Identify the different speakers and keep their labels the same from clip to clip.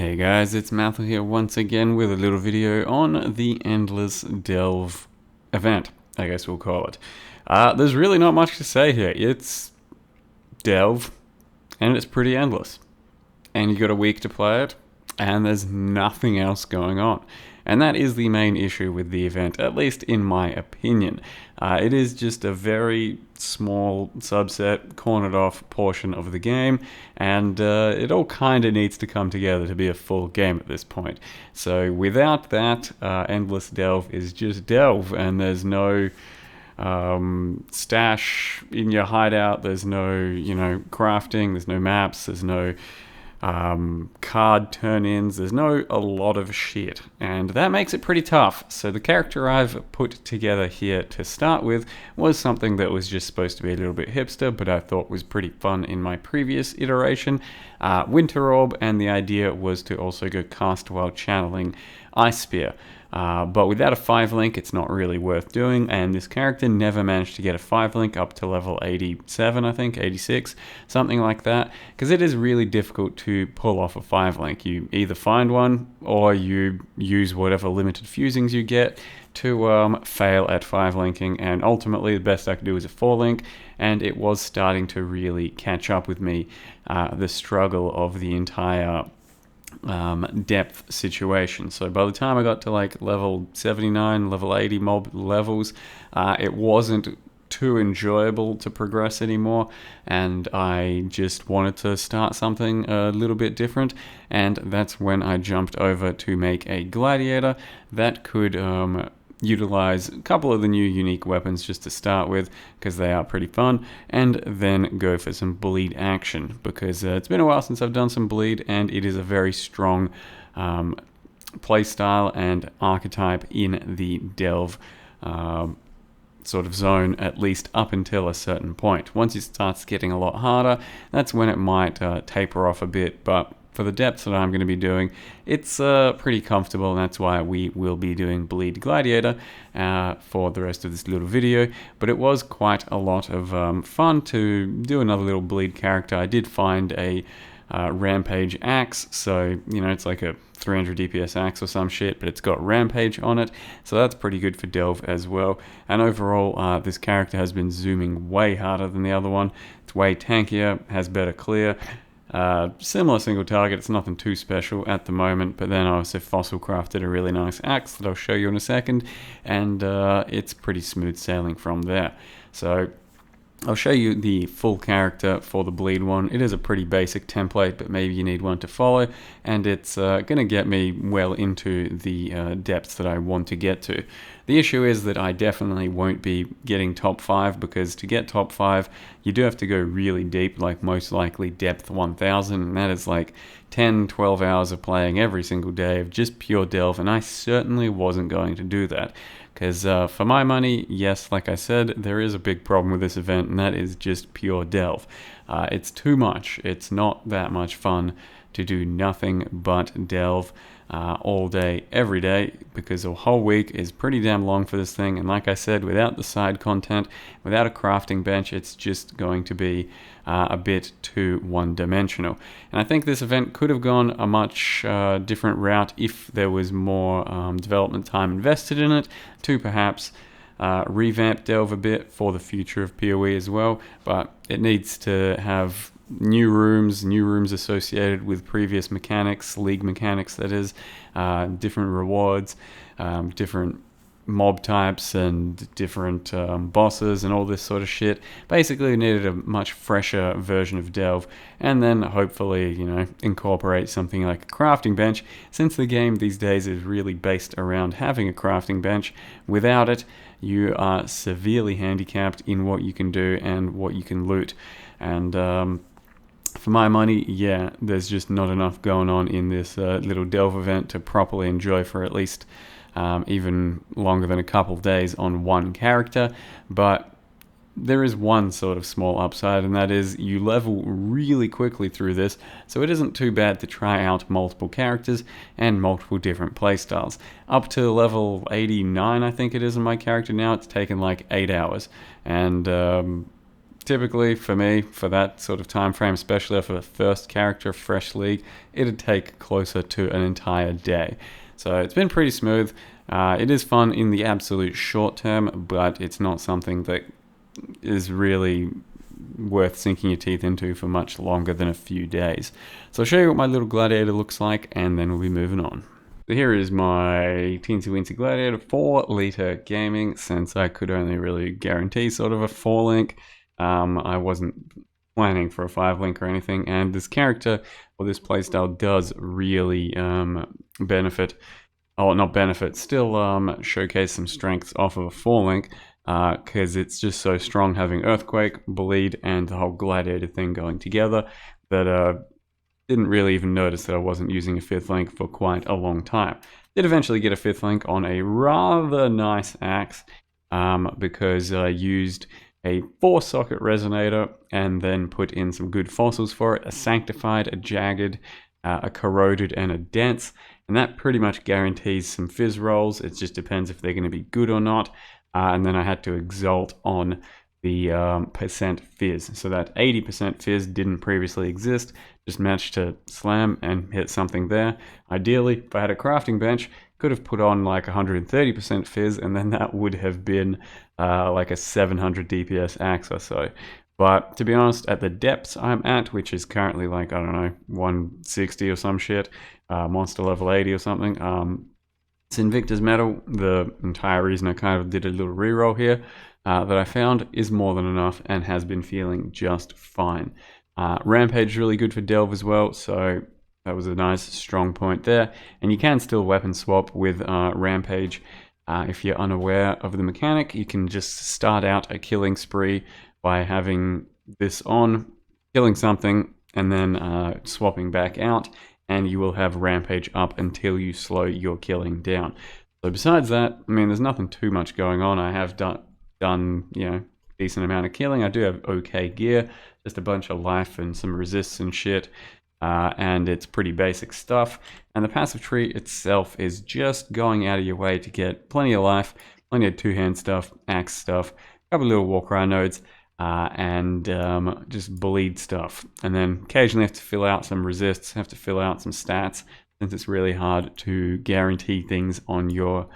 Speaker 1: Hey guys, it's Mathel here once again with a little video on the Endless Delve event, I guess we'll call it. There's really not much to say here. It's Delve, and it's pretty endless. And you got a week to play it, and there's nothing else going on. And that is the main issue with the event, at least in my opinion. It is just a very small subset, cornered off portion of the game, and it all kind of needs to come together to be a full game at this point. So without that, Endless Delve is just Delve, and there's no stash in your hideout, there's no, crafting, there's no maps, there's no card turn-ins, there's a lot of shit, and that makes it pretty tough. So the character I've put together here to start with was something that was just supposed to be a little bit hipster, but I thought was pretty fun in my previous iteration, Winter Orb, and the idea was to also go cast while channeling Ice Spear. But without a 5 link, it's not really worth doing, and this character never managed to get a 5 link up to level 87, I think, 86, something like that, because it is really difficult to pull off a 5 link. You either find one, or you use whatever limited fusings you get to fail at 5 linking, and ultimately the best I could do is a 4 link, and it was starting to really catch up with me, the struggle of the entire depth situation. So by the time I got to like level 79, level 80 mob levels, it wasn't too enjoyable to progress anymore, and I just wanted to start something a little bit different, and that's when I jumped over to make a gladiator that could utilize a couple of the new unique weapons just to start with, because they are pretty fun, and then go for some bleed action, because it's been a while since I've done some bleed, and it is a very strong playstyle and archetype in the Delve sort of zone, at least up until a certain point. Once it starts getting a lot harder, that's when it might taper off a bit, but for the depths that I'm going to be doing, it's pretty comfortable, and that's why we will be doing Bleed Gladiator for the rest of this little video. But it was quite a lot of fun to do another little Bleed character. I did find a Rampage axe, so it's like a 300 DPS axe or some shit, but it's got Rampage on it, so that's pretty good for Delve as well. And overall, this character has been zooming way harder than the other one. It's way tankier, has better clear. Similar single target, it's nothing too special at the moment, but then I also fossil crafted a really nice axe that I'll show you in a second, and it's pretty smooth sailing from there. So I'll show you the full character for the bleed one. It is a pretty basic template, but maybe you need one to follow, and it's going to get me well into the depths that I want to get to. The issue is that I definitely won't be getting top 5, because to get top 5, you do have to go really deep, like most likely depth 1000, and that is like 10-12 hours of playing every single day of just pure Delve, and I certainly wasn't going to do that. Because for my money, yes, like I said, there is a big problem with this event, and that is just pure Delve. It's too much. It's not that much fun to do nothing but Delve all day, every day, because a whole week is pretty damn long for this thing. And like I said, without the side content, without a crafting bench, it's just going to be a bit too one-dimensional. And I think this event could have gone a much different route if there was more development time invested in it, to perhaps revamp Delve a bit for the future of PoE as well. But it needs to have new rooms associated with previous mechanics, league mechanics that is, different rewards, different mob types, and different bosses, and all this sort of shit. Basically, we needed a much fresher version of Delve, and then hopefully, incorporate something like a crafting bench, since the game these days is really based around having a crafting bench. Without it, you are severely handicapped in what you can do and what you can loot. And for my money, yeah, there's just not enough going on in this little Delve event to properly enjoy for at least even longer than a couple of days on one character. But there is one sort of small upside, and that is you level really quickly through this, so it isn't too bad to try out multiple characters and multiple different playstyles. Up to level 89, I think it is in my character now, it's taken like 8 hours, and typically for me, for that sort of time frame, especially for the first character, Fresh League, it'd take closer to an entire day. So it's been pretty smooth. It is fun in the absolute short term, but it's not something that is really worth sinking your teeth into for much longer than a few days. So I'll show you what my little gladiator looks like, and then we'll be moving on. So here is my Teensy Weensy Gladiator 4-liter gaming, since I could only really guarantee sort of a 4-link. I wasn't planning for a 5-link or anything, and this character or this playstyle does really benefit, or not benefit, still showcase some strengths off of a 4-link, because it's just so strong having Earthquake, Bleed, and the whole Gladiator thing going together that didn't really even notice that I wasn't using a 5th link for quite a long time. Did eventually get a 5th link on a rather nice axe, because I used a 4-socket resonator and then put in some good fossils for it, a Sanctified, a Jagged, a Corroded, and a Dense, and that pretty much guarantees some fizz rolls. It just depends if they're going to be good or not. And then I had to exalt on the percent fizz. So that 80% fizz didn't previously exist, just managed to slam and hit something there. Ideally, if I had a crafting bench, could have put on like 130% fizz, and then that would have been like a 700 DPS axe or so. But to be honest, at the depths I'm at, which is currently like, I don't know, 160 or some shit, monster level 80 or something, it's Invictus Metal. The entire reason I kind of did a little reroll here that I found is more than enough and has been feeling just fine. Rampage is really good for Delve as well, so that was a nice strong point there. And you can still weapon swap with Rampage. If you're unaware of the mechanic, you can just start out a killing spree by having this on, killing something, and then swapping back out, and you will have Rampage up until you slow your killing down. So besides that, I mean, there's nothing too much going on. I have done, you know, decent amount of killing. I do have okay gear, just a bunch of life and some resists and shit, and it's pretty basic stuff. And the passive tree itself is just going out of your way to get plenty of life, plenty of two-hand stuff, axe stuff, a couple of little Warcry nodes, and just bleed stuff. And then occasionally have to fill out some resists, have to fill out some stats, since it's really hard to guarantee things on your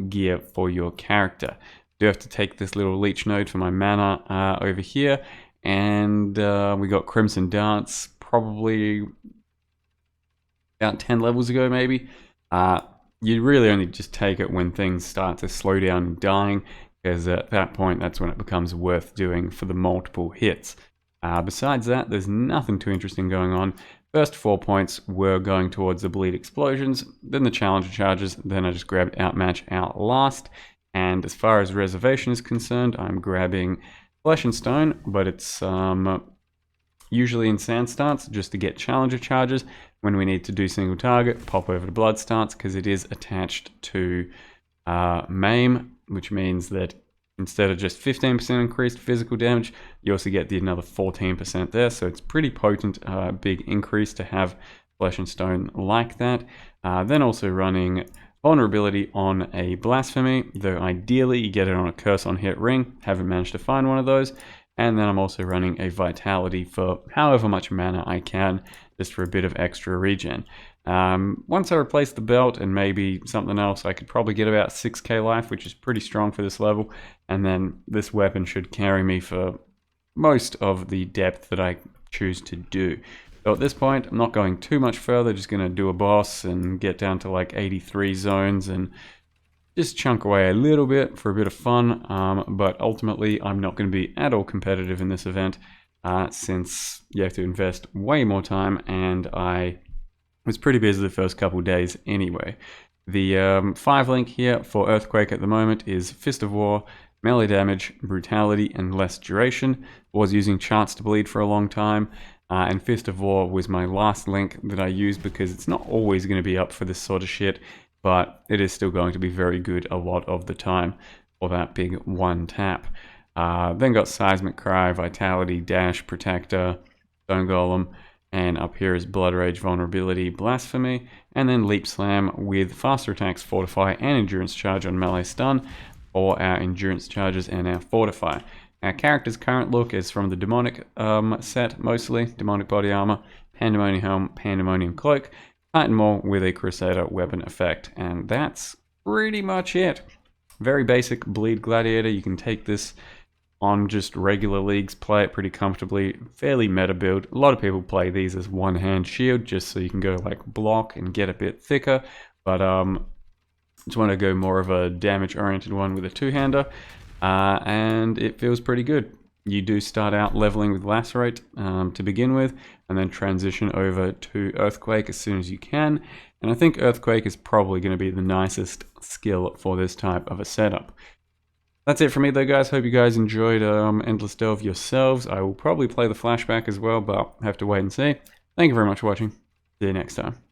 Speaker 1: gear for your character. Do have to take this little leech node for my mana over here, and we got Crimson Dance probably about 10 levels ago maybe. You really only just take it when things start to slow down and dying, because at that point that's when it becomes worth doing for the multiple hits. Besides that, there's nothing too interesting going on. First 4 points were going towards the bleed explosions, then the challenger charges, then I just grabbed Outmatch, Outlast. And as far as reservation is concerned, I'm grabbing Flesh and Stone, but it's usually in Sand Stance just to get challenger charges. When we need to do single target, pop over to Blood Stance, because it is attached to Maim, which means that instead of just 15% increased physical damage, you also get the another 14% there. So it's pretty potent, big increase to have Flesh and Stone like that. Then also running Vulnerability on a Blasphemy, though ideally you get it on a Curse on Hit ring. Haven't managed to find one of those. And then I'm also running a Vitality for however much mana I can, just for a bit of extra regen. Once I replace the belt and maybe something else, I could probably get about 6k life, which is pretty strong for this level. And then this weapon should carry me for most of the depth that I choose to do. So at this point, I'm not going too much further, just going to do a boss and get down to like 83 zones and just chunk away a little bit for a bit of fun. But ultimately, I'm not going to be at all competitive in this event, since you have to invest way more time, and I was pretty busy the first couple days anyway. The 5-link here for Earthquake at the moment is Fist of War, melee damage, brutality, and less duration. Was using Chance to Bleed for a long time. And Fist of War was my last link that I used, because it's not always going to be up for this sort of shit, but it is still going to be very good a lot of the time for that big one tap. Then got Seismic Cry, Vitality, Dash, Protector, Stone Golem, and up here is Blood Rage, Vulnerability, Blasphemy, and then Leap Slam with faster attacks, Fortify, and Endurance Charge on melee stun for our Endurance charges and our Fortify. Our character's current look is from the Demonic set, mostly. Demonic body armor, Pandemonium helm, Pandemonium cloak, Titan Maul with a Crusader weapon effect. And that's pretty much it. Very basic Bleed Gladiator. You can take this on just regular leagues, play it pretty comfortably, fairly meta build. A lot of people play these as one-hand shield just so you can go like block and get a bit thicker, but just want to go more of a damage-oriented one with a two-hander, and it feels pretty good. You do start out leveling with Lacerate to begin with, and then transition over to Earthquake as soon as you can, and I think Earthquake is probably going to be the nicest skill for this type of a setup. That's it for me though, guys. Hope you guys enjoyed Endless Delve yourselves. I will probably play the flashback as well, but I'll have to wait and see. Thank you very much for watching. See you next time.